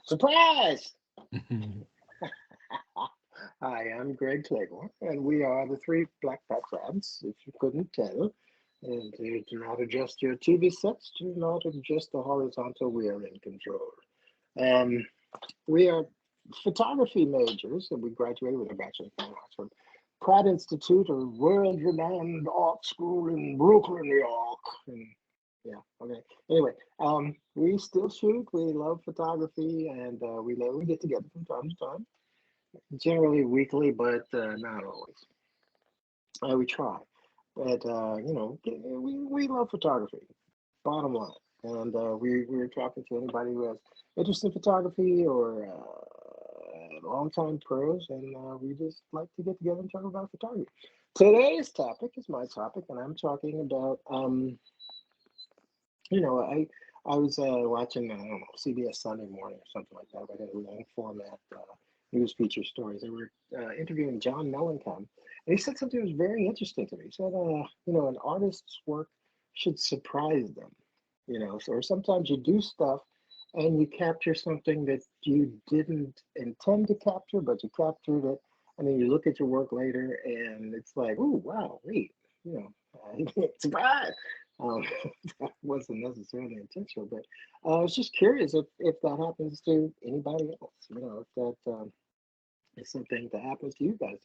Surprise! Hi, I'm Greg Claiborne, and we are the three Black Bat Friends, if you couldn't tell. And do not adjust your TV sets, do not adjust the horizontal, we are in control. Um, we are photography majors, and we graduated with a bachelor's in fine arts from Pratt Institute, a world-renowned art school in Brooklyn, New York. And yeah, okay. Anyway, we still shoot. We love photography, and we get together from time to time, generally weekly, but not always. We try, but we love photography. Bottom line, and we're talking to anybody who has interest in photography or longtime pros, and we just like to get together and talk about photography. Today's topic is my topic, and I'm talking about I was watching, I don't know, CBS Sunday Morning or something like that. They had a long format news feature stories. They were interviewing John Mellencamp, and he said something that was very interesting to me. He said, an artist's work should surprise them. Or sometimes you do stuff and you capture something that you didn't intend to capture, but you captured it, and then you look at your work later, and it's like, oh wow, wait, you surprise. Um, that wasn't necessarily intentional, but I was just curious if that happens to anybody else. If that is something that happens to you guys.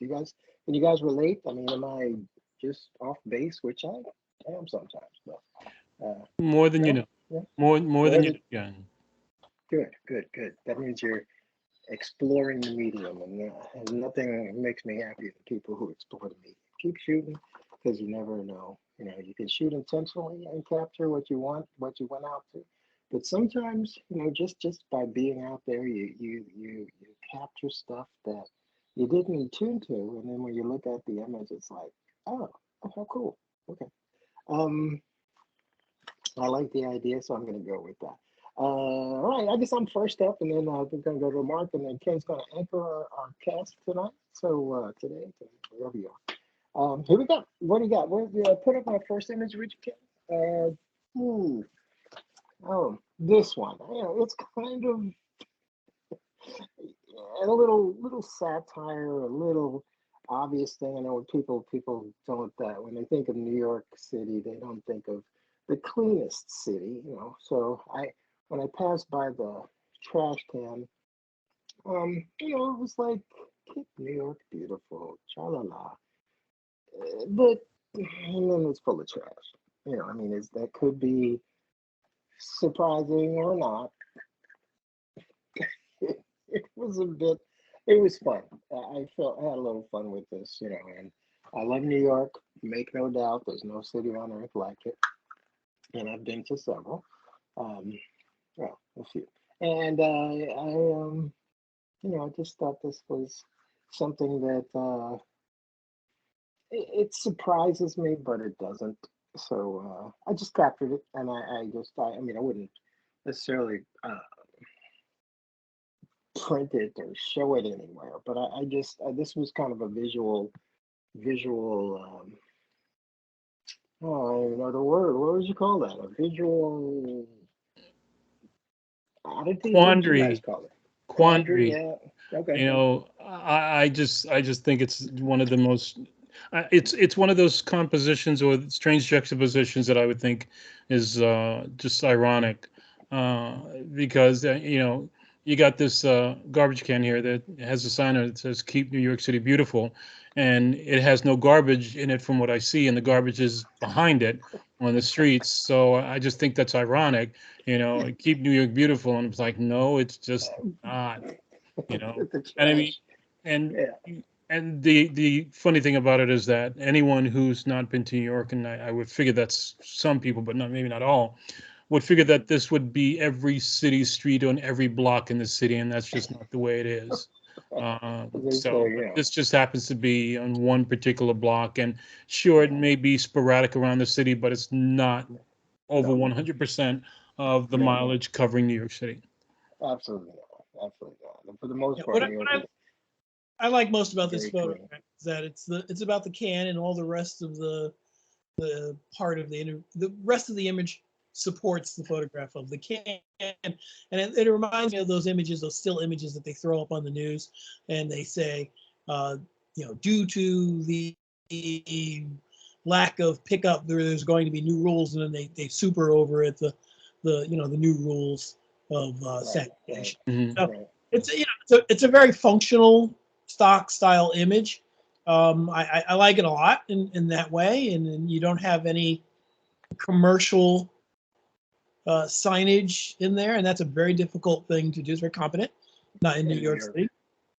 Can you guys relate? I mean, am I just off base, which I am sometimes, but More than you no, know. yeah, More more than you than know, yeah. good, good, good. That means you're exploring the medium, and nothing makes me happier than people who explore the medium. Keep shooting, because you never know. You can shoot intentionally and capture what you want, what you went out to. But sometimes, just by being out there, you capture stuff that you didn't tune to, and then when you look at the image, it's like, oh, how cool. Okay. Um, I like the idea, so I'm going to go with that. All right, I guess I'm first up, and then we're going to go to Mark, and then Ken's going to anchor our cast tonight. So today, wherever you are. Here we go. What do you got? Put up my first image, Richard Ken. Hmm. Oh, this one. It's kind of a little satire, a little obvious thing. I know when people don't when they think of New York City, they don't think of the cleanest city. So when I passed by the trash can, it was like keep New York beautiful, cha la la. But and then it's full of trash. I mean, that could be surprising or not. It was a bit. It was fun. I had a little fun with this, and I love New York. Make no doubt, there's no city on earth like it, and I've been to several. Um, well, a few, and I just thought this was something that it surprises me, but it doesn't. So I just captured it, and I mean, I wouldn't necessarily print it or show it anywhere, but I just this was kind of a visual. Oh, I don't even know the word. What would you call that? A visual oddity? What would you guys Quandary, call it? Quandary? quandary. Yeah. Okay. I just think it's one of the most. It's one of those compositions or strange juxtapositions that I would think is just ironic, uh, because you got this garbage can here that has a sign on it that says "Keep New York City Beautiful," and it has no garbage in it from what I see, and the garbage is behind it on the streets. So I just think that's ironic. Keep New York beautiful, and it's like, no, it's just not. The And I mean, trash. and Yeah. and the funny thing about it is that anyone who's not been to New York, and I would figure that's some people, but not maybe not all, would figure that this would be every city street on every block in the city, and that's just not the way it is. They So, say, but this just happens to be on one particular block, and sure, it yeah. may be sporadic around the city, but it's not over No, 100% of the no, mileage covering New York City. absolutely not. Absolutely not. And for the most Yeah, part, New York is I like most about this very photo clean. is that it's about the can and all the rest of the part of the rest of the image supports the photograph of the can. And it reminds me of those images, those still images that they throw up on the news, and they say, due to the lack of pickup, there's going to be new rules, and then they super over it the new rules of sanitation. So Right. it's a very functional stock style image. I like it a lot in that way, and you don't have any commercial signage in there, and that's a very difficult thing to do. It's very competent, not in New York City.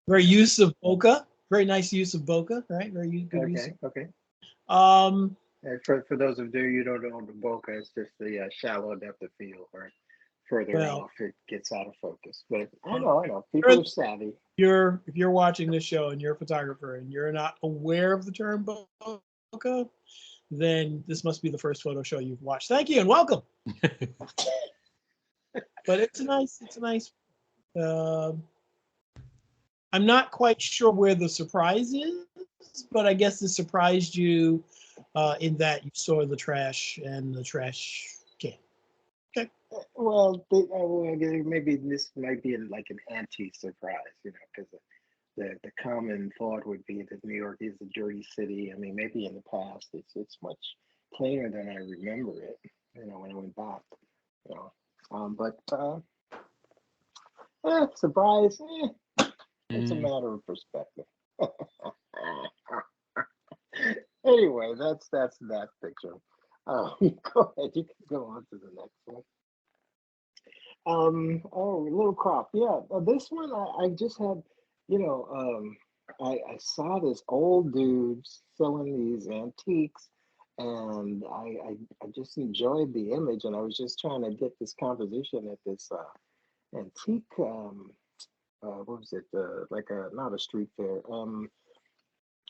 Very use of bokeh, very nice use of bokeh, right? Very good use. Okay. And For those of you don't know, the bokeh is just the shallow depth of field, or further off it gets out of focus. But I know, people are savvy. If you're watching this show and you're a photographer and you're not aware of the term bokeh, then this must be the first photo show you've watched. Thank you and welcome. But it's a nice. I'm not quite sure where the surprise is, but I guess it surprised you in that you saw the trash and the trash can. Okay. Well, maybe this might be like an anti-surprise, because the common thought would be that New York is a dirty city. I mean, maybe in the past it's much cleaner than I remember it. When I went back. Surprise. It's a matter of perspective. Anyway, that's that picture. Go ahead. You can go on to the next one. Little crop. Yeah, this one I just had. I saw this old dude selling these antiques, and I just enjoyed the image, and I was just trying to get this composition at this antique. What was it? Not a street fair.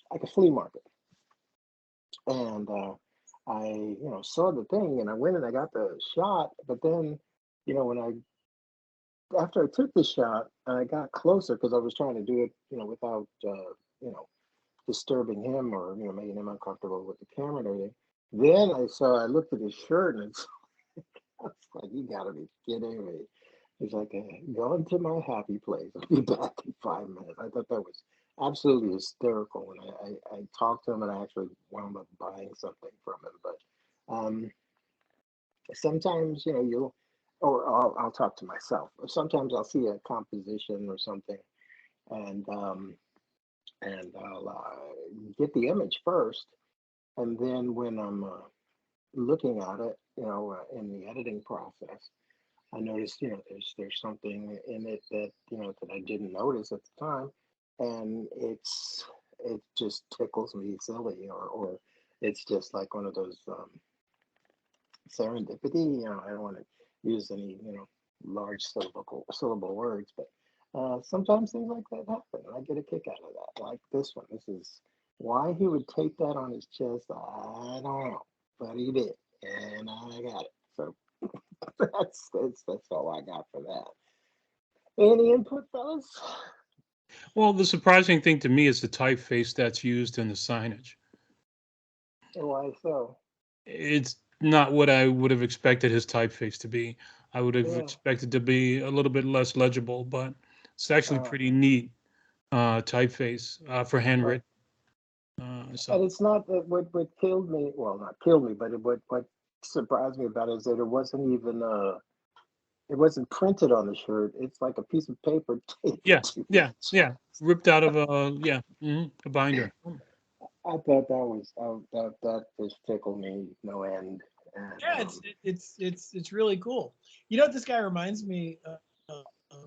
Like a flea market. And I saw the thing, and I went and I got the shot. But then, when after I took the shot, I got closer because I was trying to do it, without disturbing him or making him uncomfortable with the camera and everything. Then I looked at his shirt, and I was like, you gotta be kidding me. He's like, going to my happy place. I'll be back in 5 minutes. I thought that was absolutely hysterical. And I talked to him, and I actually wound up buying something from him. But sometimes, I'll talk to myself. Or sometimes I'll see a composition or something, and I'll get the image first. And then when I'm looking at it, in the editing process, I noticed, there's something in it that, that I didn't notice at the time, and it just tickles me silly, or it's just like one of those serendipity. I don't want to use any, large syllable words, but sometimes things like that happen, and I get a kick out of that. Like this one. This is why he would tape that on his chest. I don't know, but he did, and I got it. So. That's all I got for that. Any input, fellas? Well, the surprising thing to me is the typeface that's used in the signage. Why so? It's not what I would have expected his typeface to be. I would have expected to be a little bit less legible, but it's actually pretty neat typeface for handwritten. And it's not that what killed me. Well, not killed me, but what surprised me about it is that it wasn't even it wasn't printed on the shirt. It's like a piece of paper taped. Yeah. Ripped out of a binder. I thought that just tickled me no end. And, yeah, it's really cool. You know what this guy reminds me of?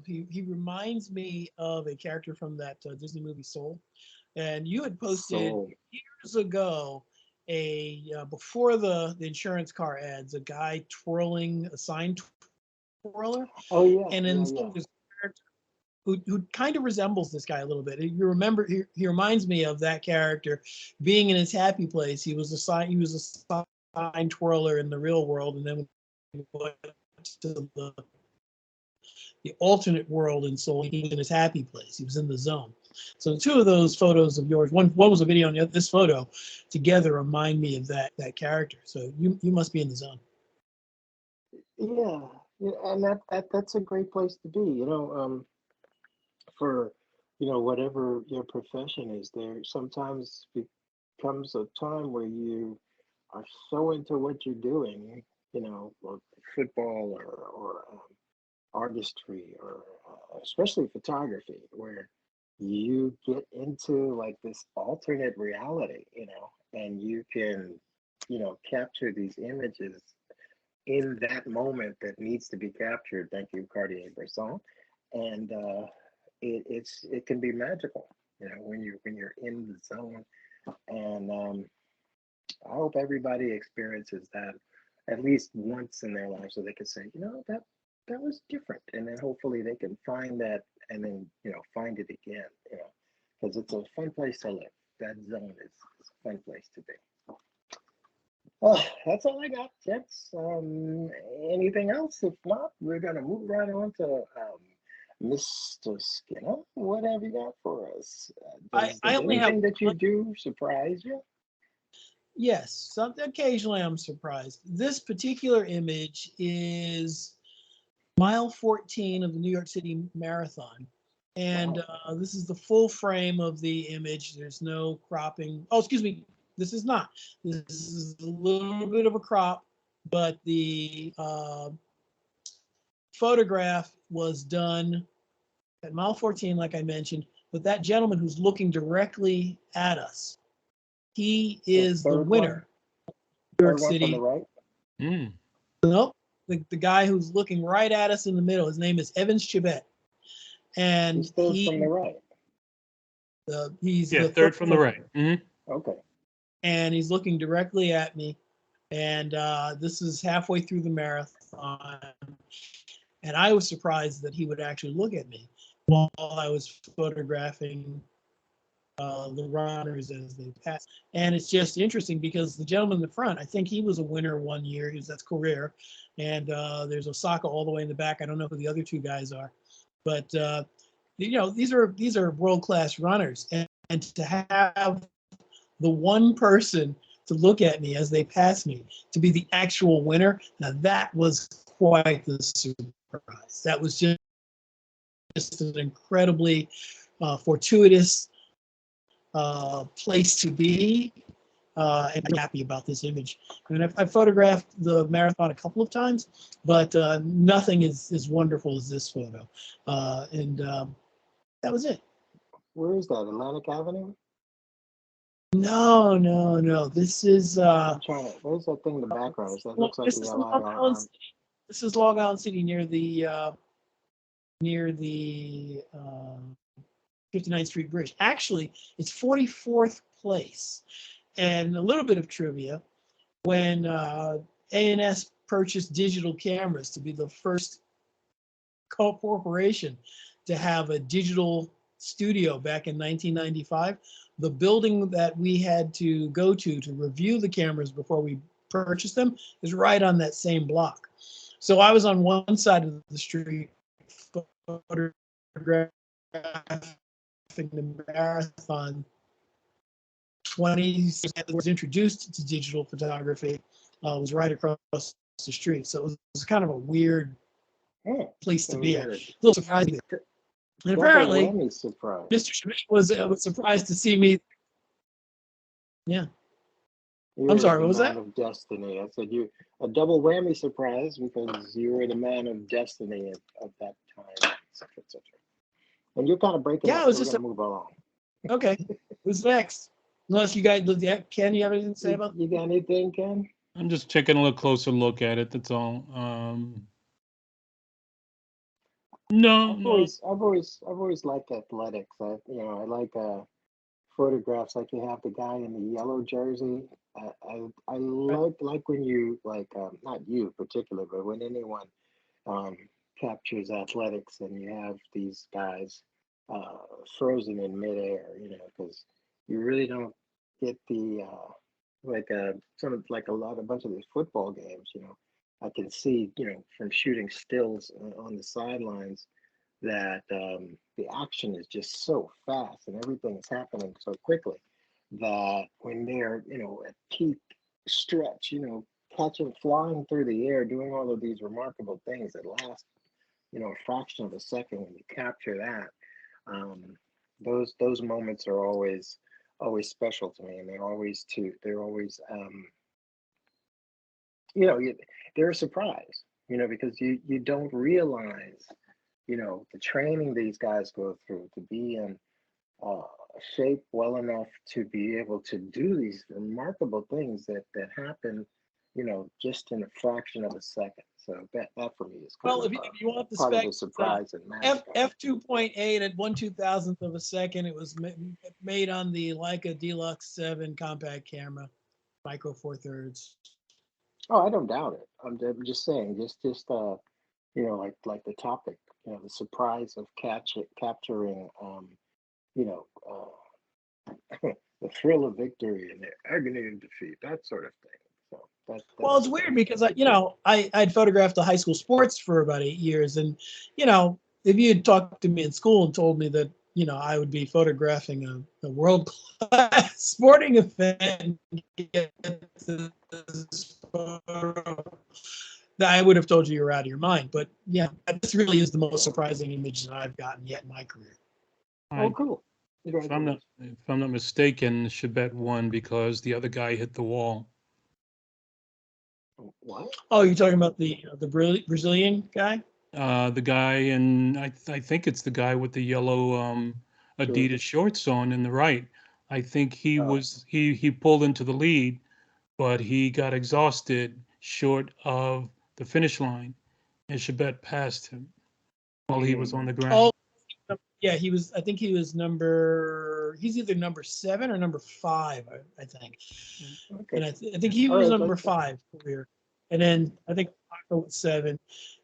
He reminds me of a character from that Disney movie Soul, and you had posted years ago before the insurance car ads, a guy twirling a sign twirler. Oh yeah, and in this character who kind of resembles this guy a little bit. You remember he reminds me of that character being in his happy place. He was a sign twirler in the real world, and then when he went to the alternate world in Soul, he was in his happy place. He was in the zone. So two of those photos of yours, one was a video, and this photo together remind me of that character. So you must be in the zone. Yeah, yeah, and that's a great place to be. For whatever your profession is, there sometimes becomes a time where you are so into what you're doing, or football or artistry or especially photography, where you get into like this alternate reality, and you can, capture these images in that moment that needs to be captured. Thank you, Cartier-Bresson. And it can be magical, when you're in the zone. And I hope everybody experiences that at least once in their life, so they can say, that was different, and then hopefully they can find that, and then find it again, because it's a fun place to live. That zone is a fun place to be. Oh, that's all I got, gents. Anything else? If not, we're gonna move right on to Mr. Skinner. What have you got for us? I Does only have anything that you do surprise you? yes. Occasionally I'm surprised. This particular image is mile 14 of the New York City Marathon. And Wow. this is the full frame of the image. There's no cropping. Oh, excuse me. This is not. This is a little bit of a crop, but the photograph was done at mile 14, like I mentioned, with that gentleman who's looking directly at us. He The is the third one, winner. New York third one from the City. right. Mm. Nope. The guy who's looking right at us in the middle, his name is Evans Chibet. And He's third from the right. he's Yeah, the third third from the one, right. Okay. and he's looking directly at me. And this is halfway through the marathon, and I was surprised that he would actually look at me while I was photographing the runners as they pass. And it's just interesting because the gentleman in the front, I think he was a winner one year. That's career. And there's Osaka all the way in the back. I don't know who the other two guys are, but these are world class runners, and to have the one person to look at me as they pass me to be the actual winner, now that was quite the surprise. That was just an incredibly fortuitous place to be, and I'm happy about this image. I mean, I've photographed the marathon a couple of times, but nothing is as wonderful as this photo. And that was it. Where is that? Atlantic Avenue? No, no, no. This is I'm trying to. Where's that thing in the background? That looks like this the is Long Island LIRR. City. This is Long Island City near the 59th Street Bridge. Actually, it's 44th place. And a little bit of trivia: when A&S purchased digital cameras to be the first corporation to have a digital studio back in 1995, the building that we had to go to review the cameras before we purchased them is right on that same block. So I was on one side of the street photographing the marathon. 20 was introduced to digital photography, was right across the street. So it was kind of a weird Oh, place to so be we at. got A a little surprising. And double apparently, whammy surprise. Mr. Schmidt was surprised to see me. Yeah. I'm You're sorry, the what was man that? of destiny. I said you a double whammy surprise because you were the man of destiny of that time, etc., etc. And you're kind of breaking Yeah, up, it was so we're just gonna move along. okay. Who's next? Unless you guys, Ken, you have anything to say about? You got anything, Ken? I'm just taking a little closer look at it. That's all. No, no. I've always liked athletics. I like photographs like you have the guy in the yellow jersey. I like when you like not you particular, but when anyone um, captures athletics and you have these guys uh, frozen in midair, because you really don't get the like sort of like a bunch of these football games. I can see from shooting stills on the sidelines that the action is just so fast and everything is happening so quickly that when they're at peak stretch, catching, flying through the air, doing all of these remarkable things that last, a fraction of a second when you capture that. Um, those moments are always special to me, and they're always they're a surprise, because you don't realize, the training these guys go through to be in uh, shape well enough to be able to do these remarkable things that happen, just in a fraction of a second. So that for me is Well, if you want the part of the specs, surprise and magic. F2.8 at 1/2000th of a second. It was made on the Leica Deluxe 7 compact camera, micro four thirds. Oh, I don't doubt it. I'm just saying, like the topic, the surprise of capturing, you know, the thrill of victory and the agony of defeat, that sort of thing. So Well, it's weird because I'd photographed the high school sports for about 8 years, and if you had talked to me in school and told me that I would be photographing a world class sporting event, that I would have told you were out of your mind. But yeah, this really is the most surprising image that I've gotten yet in my career. Oh, cool. If I'm not mistaken, Chebet won because the other guy hit the wall. What? Oh, you're talking about the Brazilian guy? The guy, and I think it's the guy with the yellow Adidas shorts on in the right. I think he pulled into the lead, but he got exhausted short of the finish line, and Chebet passed him while he was on the ground. Oh, yeah, he was. I think he was number. He's either number 7 or number 5. I think. Okay. And I think he was number 5 here. And then I think Paco was 7,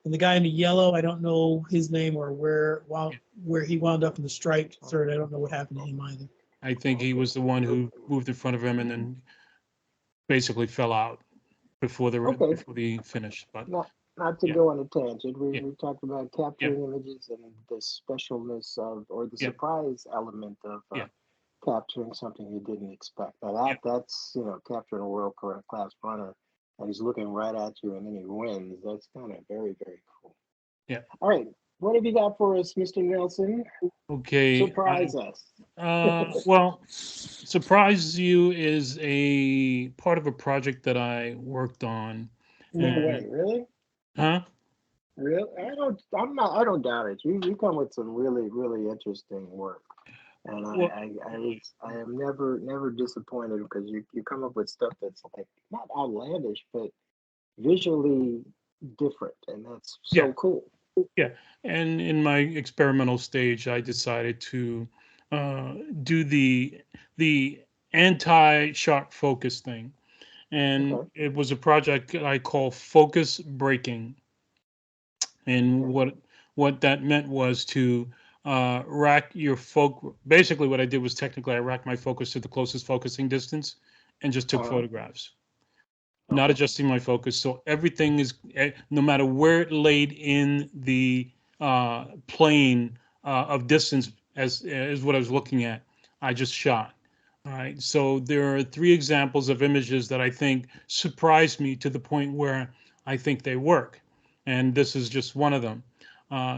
and the guy in the yellow, I don't know his name or where he wound up in the striped third. I don't know what happened to him either. I think he was the one who moved in front of him and then basically fell out before the finish. But not to go on a tangent. We talked about Yeah. capturing images and the specialness of, or the surprise element of capturing something you didn't expect. Now that's capturing a world class runner, and he's looking right at you, and then he wins. That's kind of very, very cool. Yeah. All right, what have you got for us, Mr. Nelson? Okay. Surprise us. Well, Surprise You is a part of a project that I worked on. No way, really? Huh? Really? I don't doubt it. You come with some really, really interesting work. And I am never disappointed because you come up with stuff that's like not outlandish, but visually different, and that's so cool. Yeah, and in my experimental stage, I decided to do the anti-sharp focus thing, and it was a project I call focus breaking. And what that meant was to rack your Basically, what I did was technically I racked my focus to the closest focusing distance and just took photographs, not adjusting my focus. So everything is, no matter where it laid in the plane of distance, as is what I was looking at, I just shot. All right. So there are 3 examples of images that I think surprised me to the point where I think they work. And this is just one of them.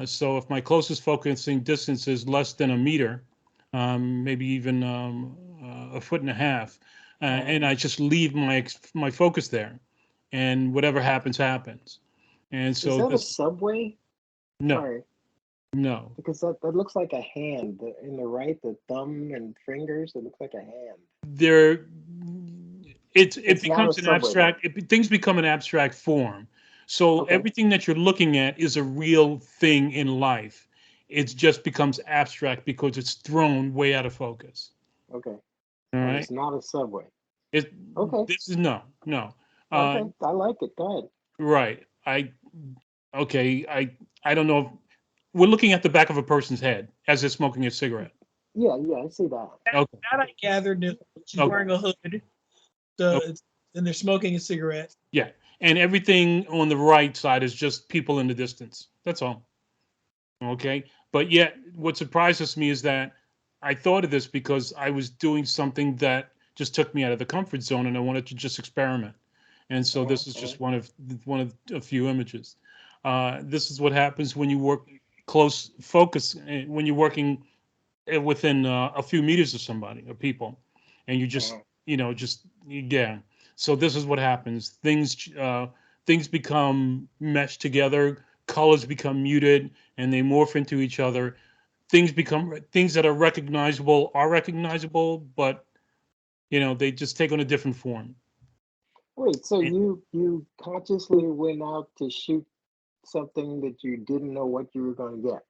So if my closest focusing distance is less than a meter, maybe even a foot and a half, and I just leave my focus there, and whatever happens, happens. And so is that a subway? No. Sorry. No. Because that looks like a hand. In the right, the thumb and fingers, it looks like a hand. It becomes an abstract. Things become an abstract form. So everything that you're looking at is a real thing in life. It just becomes abstract because it's thrown way out of focus. Okay. All right. It's not a subway. This is no. Okay, I like it. Go ahead. Right. I don't know. We're looking at the back of a person's head as they're smoking a cigarette. Yeah, I see that. Okay. That I gathered. She's wearing a hood. So and they're smoking a cigarette. Yeah. And everything on the right side is just people in the distance. That's all. Okay. But yet, what surprises me is that I thought of this because I was doing something that just took me out of the comfort zone and I wanted to just experiment. And so this is just one of a few images. This is what happens when you work close focus, when you're working within a few meters of somebody or people, and you just yeah. So this is what happens. Things become meshed together, colors become muted, and they morph into each other. Things that are recognizable, but they just take on a different form. Wait, so you consciously went out to shoot something that you didn't know what you were going to get?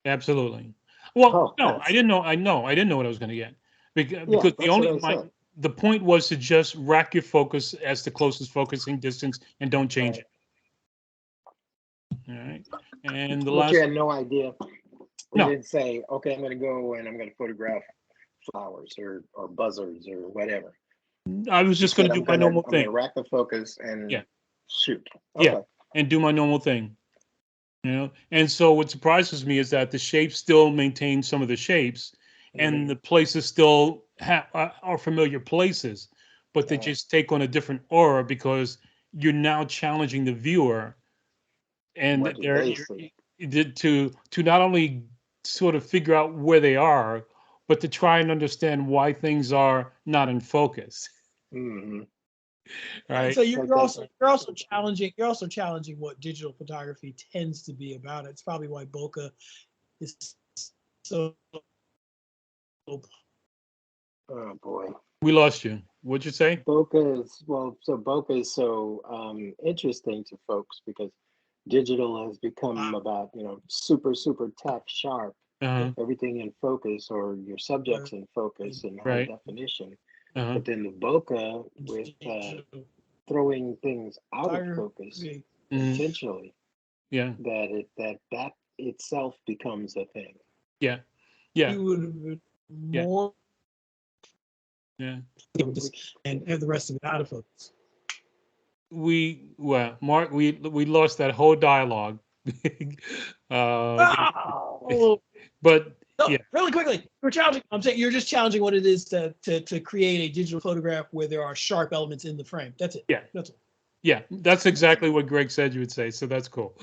Absolutely. Well, Oh, no, I that's didn't know. I didn't know what I was going to get yeah, because that's what I said. the point was to just rack your focus as the closest focusing distance and don't change Right. it. All right. And the But you last had no idea. You no, didn't say, okay, I'm going to go and I'm going to photograph flowers or buzzards or whatever. I was You just going said to do my normal I'm gonna thing. rack the focus and Yeah. shoot. Yeah. Okay. And do my normal thing. And so what surprises me is that the shapes still maintain some of the shapes, and the places still are familiar places, but they just take on a different aura because you're now challenging the viewer, and What do they see? to not only sort of figure out where they are, but to try and understand why things are not in focus. Mm-hmm. Right? So Like you're that. also challenging what digital photography tends to be about. It's probably why bokeh is so. Oh boy. We lost you. What'd you say? Bokeh is so interesting to folks because digital has become about, super tack sharp, Uh-huh. everything in focus or your subjects in focus and high Right. definition. Uh-huh. But then the bokeh with throwing things out of focus Photography. Mhm. intentionally, Yeah. that itself becomes a thing. Yeah. Yeah. You would have been Yeah. more Yeah. and have the rest of it out of focus. Mark, we lost that whole dialogue. uh, Oh, but no, yeah, really quickly, you're challenging. I'm saying you're just challenging what it is to create a digital photograph where there are sharp elements in the frame. That's it. yeah, That's all. yeah. That's exactly what Greg said you would say. So that's cool.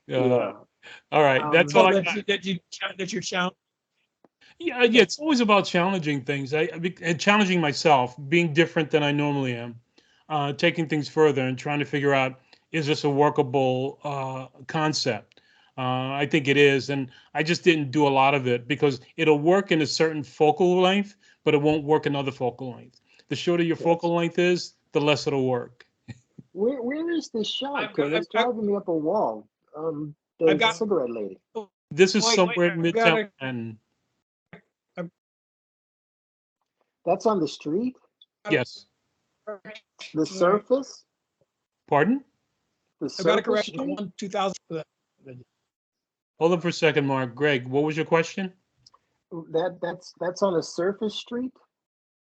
Yeah. All right, that's all Oh, I got. that you're challenging. Yeah, yeah. It's always about challenging things. And challenging myself, being different than I normally am, taking things further and trying to figure out, is this a workable concept? I think it is, and I just didn't do a lot of it because it'll work in a certain focal length, but it won't work in other focal length. The shorter your Yes. focal length is, the less it'll work. Where is this shot? I've got. Because it's driving me up a wall. I've The got. cigarette lady. This is Wait, somewhere in I've got Midtown, a. and I've That's on the street. got yes. a, The sorry, surface. Pardon? The I've got a surface correction. street. 2000. Hold on for a second, Mark. Greg, what was your question? That's on a surface street.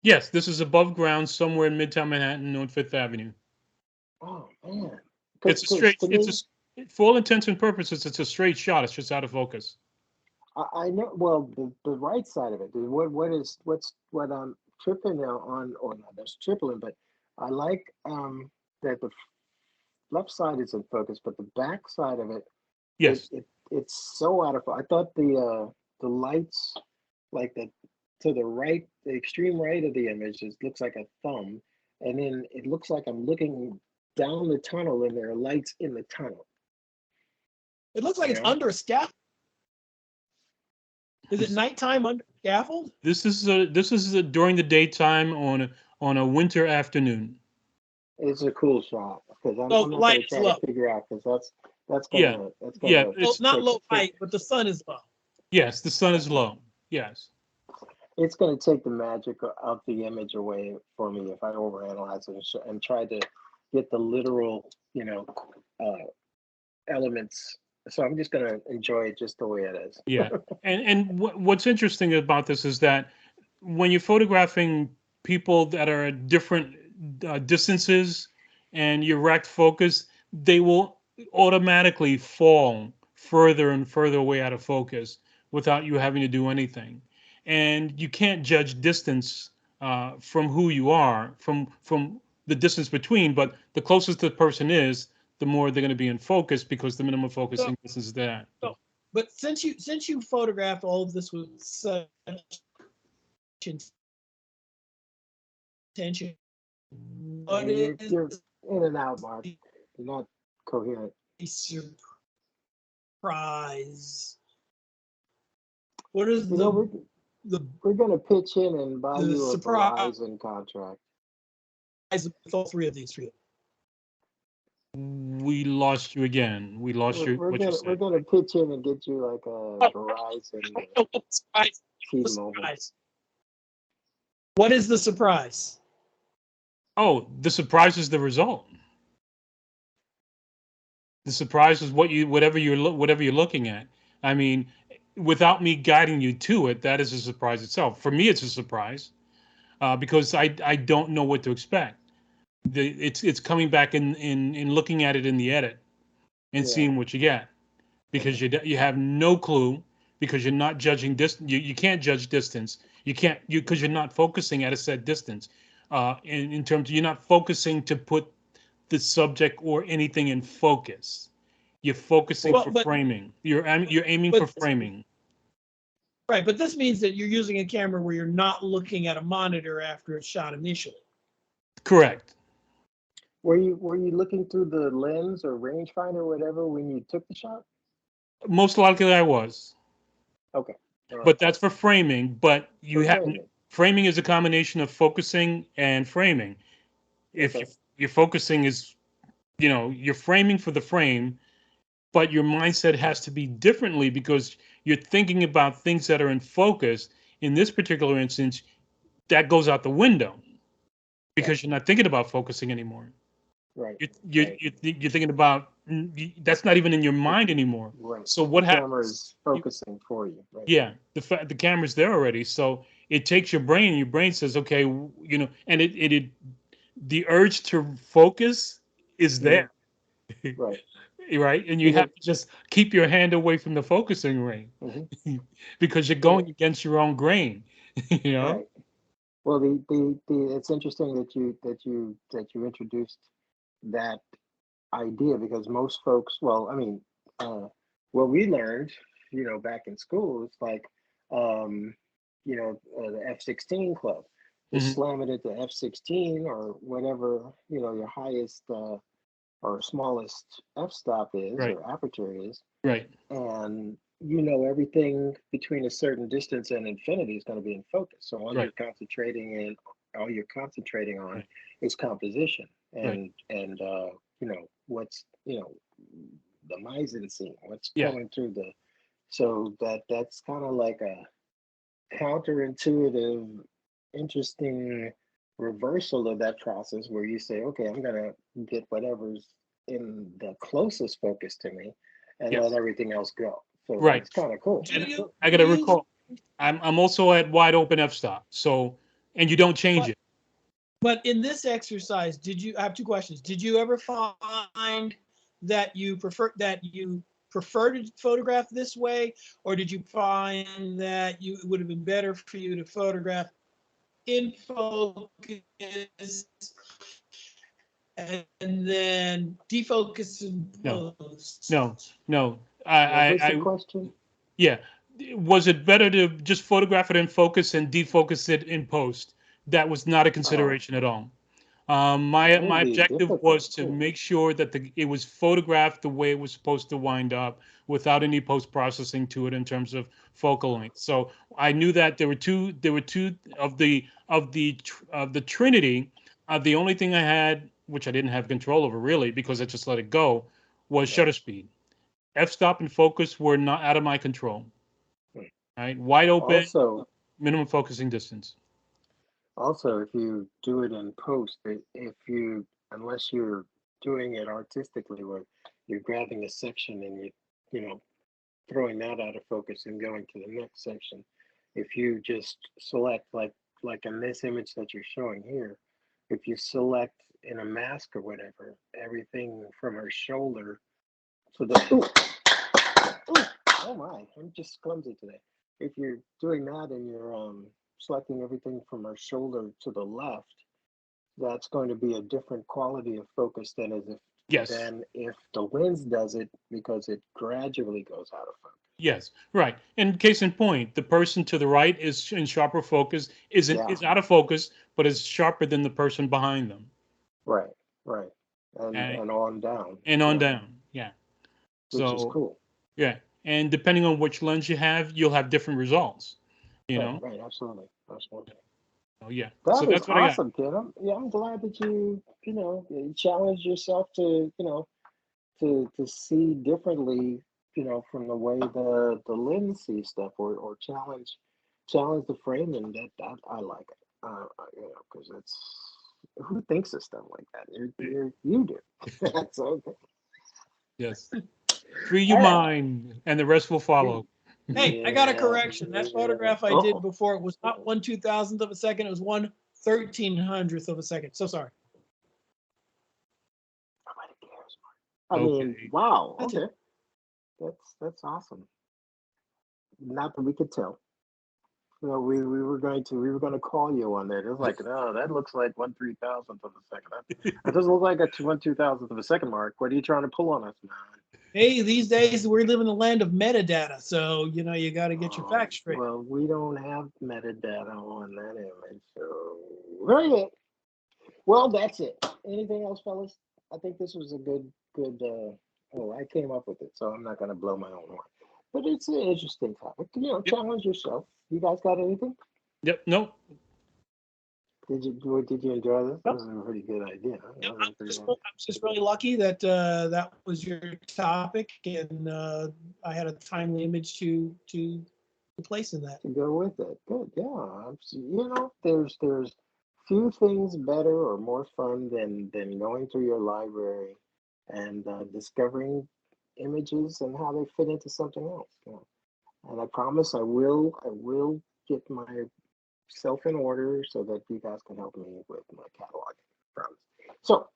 Yes, this is above ground somewhere in Midtown Manhattan on Fifth Avenue. Oh man. It's a Because straight, to me, for all intents and purposes, it's a straight shot. It's just out of focus. I know. Well, the right side of it. What I'm tripping now on, or not? That's tripling, but I like that the left side is in focus, but the back side of it, Yes. it's so out of. I thought the lights, like to the right, the extreme right of the image, it looks like a thumb, and then it looks like I'm looking down the tunnel, and there are lights in the tunnel. It looks like You it's know, under a scaffold. Is it nighttime under a scaffold? This is during the daytime on a winter afternoon. it's a cool shot because So I'm the not light gonna is try to low. figure out because that's Yeah. gonna Yeah. Well, It's not take low take light, but the sun is low. yes. The sun is low. Yes. it's going to take the magic of the image away for me if I overanalyze it and try to get the literal, uh, elements. So I'm just going to enjoy it just the way it is. Yeah. And what's interesting about this is that when you're photographing people that are at different distances and you erect focus, they will automatically fall further and further away out of focus without you having to do anything. And you can't judge distance from who you are, from the distance between. But the closest the person is, the more they're going to be in focus because the minimum focusing distance is that. So, but since you photographed all of this with such intention, what You're is in and out, Mark. You're not coherent. a surprise? What is You know, we're going to pitch in and buy the you a surprise Verizon contract. with all three of these for you? We lost you again. We lost you. What you We're said. gonna pitch in and get you like a Verizon or T-Mobile. What is the surprise? Oh, the surprise is the result. The surprise is whatever you're looking at. I mean, without me guiding you to it, that is a surprise itself. For me, it's a surprise because I don't know what to expect. It's coming back in looking at it in the edit and Yeah. seeing what you get because you have no clue because you're not judging distance. You can't judge distance. You can't because you're not focusing at a set distance. In terms of you're not focusing to put the subject or anything in focus. You're focusing for framing. You're aiming for framing. Right, but this means that you're using a camera where you're not looking at a monitor after it's shot initially. Correct. Were you looking through the lens or rangefinder or whatever when you took the shot? Most likely I was. Okay. Right. But that's for framing. But Framing. Framing is a combination of focusing and framing. If your focusing is, you're framing for the frame, but your mindset has to be differently because you're thinking about things that are in focus. In this particular instance, that goes out the window because you're not thinking about focusing anymore. Right. You're thinking about that's not even in your mind anymore. Right. So what happens? The camera is focusing for you. Right. Yeah, the camera's there already. So it takes your brain. Your brain says, okay, and the urge to focus is there. Right. Right, and you have to just keep your hand away from the focusing ring because you're going against your own grain. Right. Well, the it's interesting that you introduced that idea because most folks, well, I mean, what we learned, back in school, it's like, the F-16 club. Just slam it at the F-16 or whatever, your highest or smallest f-stop is or aperture is. Right. And everything between a certain distance and infinity is going to be in focus. So all you're concentrating on is composition and what's the Meisen what's going through the. So that's kind of like a counterintuitive, interesting reversal of that process where you say, okay, I'm gonna get whatever's in the closest focus to me and let everything else go. So it's kind of cool. I gotta recall. I'm also at wide open f-stop. So and you don't change it. But in this exercise, I have two questions. Did you ever find that you prefer to photograph this way, or did you find that it would have been better for you to photograph in focus and then defocus in post? No. What was the question? Yeah. Was it better to just photograph it in focus and defocus it in post? That was not a consideration at all. My objective was to make sure that it was photographed the way it was supposed to wind up without any post-processing to it in terms of focal length. So I knew that there were two of the Trinity. The only thing I had, which I didn't have control over really because I just let it go, was shutter speed. F-stop and focus were not out of my control. Right, wide open, also, minimum focusing distance. Also, if you do it in post, unless you're doing it artistically, where you're grabbing a section and throwing that out of focus and going to the next section, if you just select like in this image that you're showing here, if you select in a mask or whatever, everything from her shoulder to the oh my, I'm just clumsy today. If you're doing that and you're selecting everything from our shoulder to the left, that's going to be a different quality of focus Yes. than if the lens does it, because it gradually goes out of focus. Yes. Right. And case in point, the person to the right is in sharper focus, is out of focus, but is sharper than the person behind them. Right. And on down. And on down. Yeah. Which is cool. Yeah. And depending on which lens you have, you'll have different results. Right, absolutely. Oh yeah. So that's awesome, kid. I'm glad that you challenged yourself to to see differently, from the way the lens sees stuff, or challenge the framing. That I like it. Because it's, who thinks of stuff like that? You do. That's okay. Yes. Free your mind, and the rest will follow. Hey, I got a correction. That photograph I did before, it was not 1/2000th of a second. It was 1/1300th of a second. So sorry. Nobody cares, Mark. I mean, wow. Okay, that's awesome. Not that we could tell. We were going to call you on that. It was like, no, that looks like 1/3000th of a second. That doesn't look like a 1/2000th of a second, Mark. What are you trying to pull on us, man? Hey, these days we live in the land of metadata, so you got to get your facts straight. Well, we don't have metadata on that image, so very good. Well, that's it. Anything else, fellas? I think this was a good. I came up with it, so I'm not going to blow my own horn. But it's an interesting topic. Challenge yourself. You guys got anything? Yep. Nope. Did you enjoy this? That was a pretty good idea. I'm just really lucky that that was your topic, and I had a timely image to place in that. To go with it. Good. Yeah. There's few things better or more fun than going through your library and discovering images and how they fit into something else. And I promise I will get myself in order so that you guys can help me with my catalog. Promise. So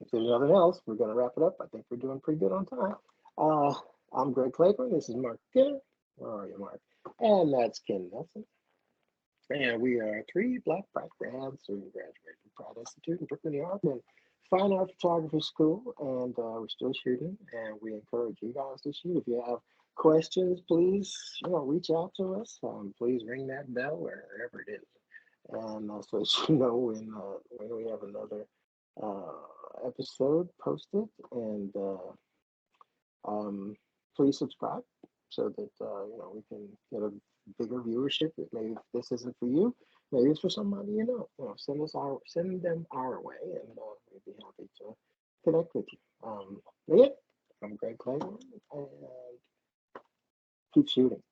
if there's nothing else, we're going to wrap it up. I think we're doing pretty good on time. I'm Greg Claiborne. This is Marc Kenneth. Where are you, Mark? And that's Ken Nelson. And we are three black grads who graduated from Pratt Institute in Brooklyn, New York, and Fine Art Photography School. And we're still shooting, and we encourage you guys to shoot. If you have questions, please, reach out to us. Please ring that bell wherever it is. And so that you know when we have another episode posted. And please subscribe so that we can get a bigger viewership. Maybe if this isn't for you, maybe it's for somebody send them our way, and we'd be happy to connect with you. I'm Greg Claiborne, and keep shooting.